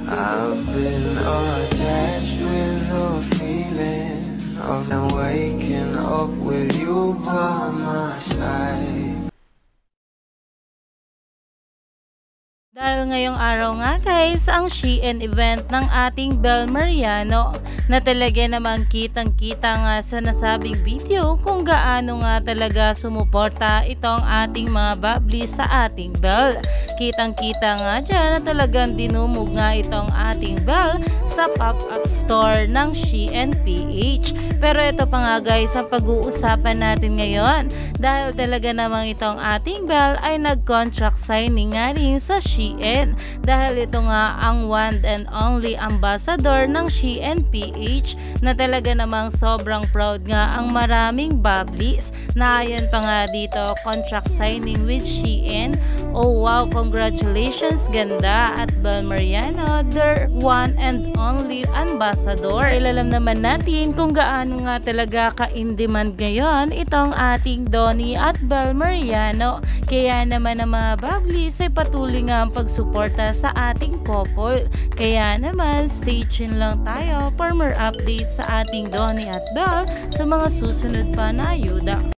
I've been attached with the feeling of them waking up with you by my side. Dahil ngayong araw nga guys, ang Shein event ng ating Bel Mariano na talaga namang kitang-kita nga sa nasabing video kung gaano nga talaga sumuporta itong ating mga bubbly sa ating Bel. Kitang-kita nga dyan na talagang dinumog nga itong ating Bel sa pop-up store ng Shein PH. Pero ito pa nga guys ang pag-uusapan natin ngayon dahil talaga namang itong ating Bel ay nag-contract signing nga rin sa Shein. Dahil ito nga ang one and only ambassador ng Shein PH na talaga namang sobrang proud nga ang maraming bubblies na ayon pa nga dito contract signing with Shein. Oh wow, congratulations ganda at Bel Mariano, their one and only ambassador. Ilalam naman natin kung gaano nga talaga ka-in-demand ngayon itong ating Donnie at Bel Mariano. Kaya naman ang mga bubblies ay patuloy nga ang pagsuporta sa ating couple. Kaya naman stay tuned lang tayo for more updates sa ating Donnie at Bel sa mga susunod pa na ayuda.